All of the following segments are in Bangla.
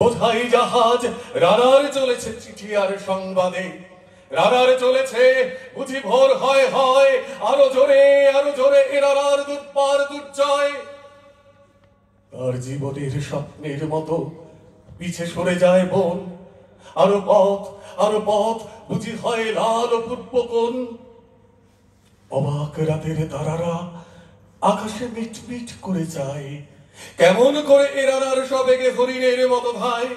বোঝাই জাহাজ রানার চলেছে চিঠি আর সংবাদে, রানার চলেছে বুঝি ভোর হয় হয়, আরো জোরে এ রানার দুর্বার দুর্জয়। তার জীবনের স্বপ্নের মতো পিছে সরে যায় বন, আরো পথ বুঝি হয় লাল অপূর্ব কোণ। অবাক রাতের তারারা আকাশে মিটমিট করে যায়, কেমন করে এ রানার সবেগে হরিণের মতো ধায়।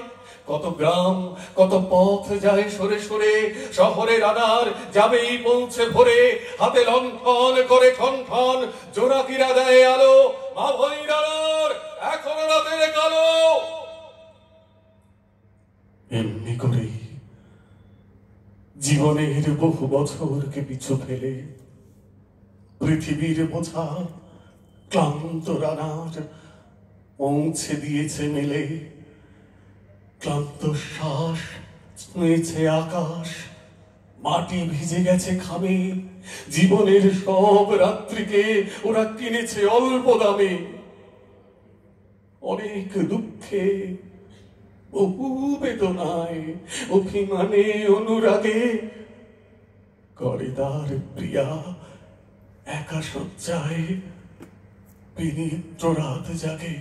কত গ্রাম কত পথ যায় সরে সরে, শহরে রানার যাবেই পৌঁছে ভোরে। হাতে লণ্ঠন করে ঠন ঠন, জোনাকিরা দেয় আলো, মা ভই রানার এখনো রাতের কালো। এমনি করেই জীবনের বহু বছরকে পিছু ফেলে পৃথিবীর বোঝা ক্লান্ত রানার পৌঁছে দিয়েছে মেলে। ক্লান্ত শ্বাস ছুঁয়েছে আকাশ, মাটি ভিজে গেছে ঘামে। জীবনের সব রাত্রিকে ওরা কিনেছে অল্প দামে। অনেক দুঃখে বহু বেদনায় অভিমানে অনুরাগে করে তার প্রিয়া একা শয্যায় বিনিদ্র রাত জাগে।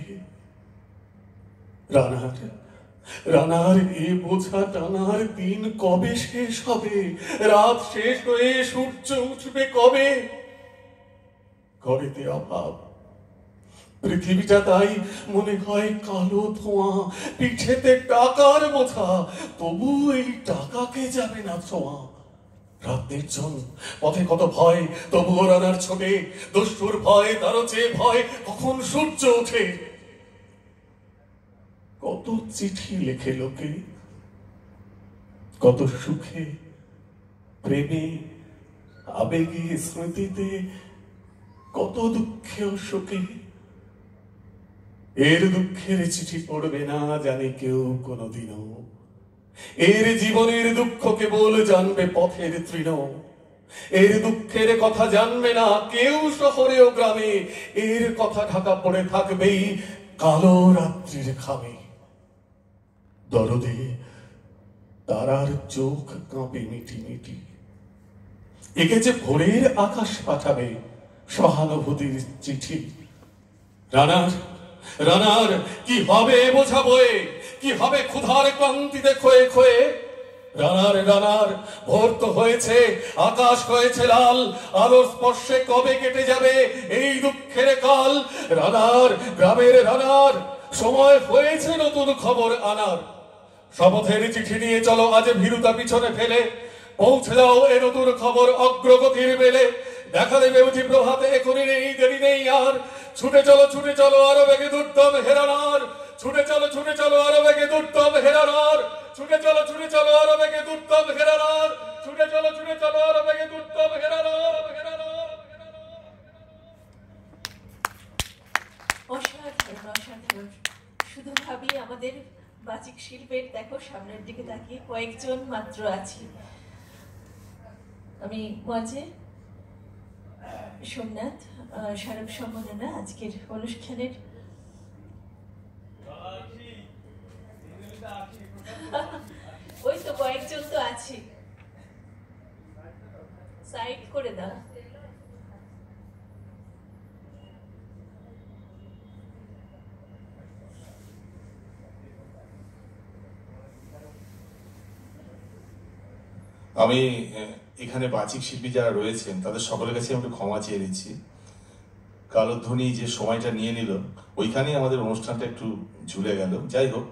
রানার এ বোঝা টানার দিন কবে শেষ হবে? রাত শেষ হয়ে সূর্য উঠবে কবে? ঘরেতে অভাব, পৃথিবীটা তাই মনে হয় কালো ধোঁয়া, পিঠেতে টাকার বোঝা, তবু এই টাকাকে যাবে না ছোঁয়া। রাত নির্জন, পথে কত ভয়, তবুও রানার ছোটে। দস্যুর ভয়, তারও চেয়ে ভয় কখন সূর্য ওঠে। কত চিঠি লেখে লোকে, কত সুখে প্রেমে আবেগে স্মৃতিতে, কত দুঃখে ও শোকে। এর দুঃখের চিঠি পড়বে না জানে কেউ কোনোদিনও। এর জীবনের দুঃখ কেবল জানবে পথের তৃণ। এর দুঃখের কথা জানবে না কেউ শহরে ও গ্রামে। এর কথা ঢাকা পড়ে থাকবেই কালো রাত্রির খামে। দরদে তারার চোখ কাঁপে মিটি মিটি, একে যে ভোরের আকাশ পাঠাবে সহানুভূতির চিঠি। রানার কি হবে বোঝা বয়ে, কি হবে ক্ষুধার ক্লান্তিতে ক্ষয়ে ক্ষয়ে। রানার ভোর তো হয়েছে, আকাশ হয়েছে লাল, আলোর স্পর্শে কবে কেটে যাবে এই দুঃখের কাল। রানার গ্রামের রানার সময় হয়েছে নতুন খবর আনার। শপথের চিঠি নিয়ে চলো আজ ভীরুতা পিছনে ফেলে, পৌঁছে দাও এ নতুন খবর অগ্রগতির বেলে। দেখা দেবে বুঝি প্রভাতে, এখনই নেই দেরি নেই আর। ছুটে চলো আরো বেগে দুর্দম হেরানার। ছুটে চলো আরো বেগে দুর্দম হেরানার। ছুটে চলো আরো বেগে দুর্দম হেরানার। ছুটে চলো আরো বেগে দুর্দম হেরানার। অসাধারণ। শুধু ভাবি আমাদের বাচিক শিল্পের, দেখো সামনের দিকে তাকিয়ে কয়েকজন মাত্র আছি। আমি মঞ্চে সোমনাথ স্মারক সম্মাননা আজকের অনুষ্ঠানের ওই তো কয়েকজন তো আছি, সাইড করে দাও। আমি এখানে বাচিক শিল্পী যারা রয়েছেন তাদের সকলের কাছে আমি একটু ক্ষমা চেয়ে নিচ্ছি। কালোধ্বনি যে সময়টা নিয়ে নিল ওইখানেই আমাদের অনুষ্ঠানটা একটু ঝুলে গেল। যাই হোক,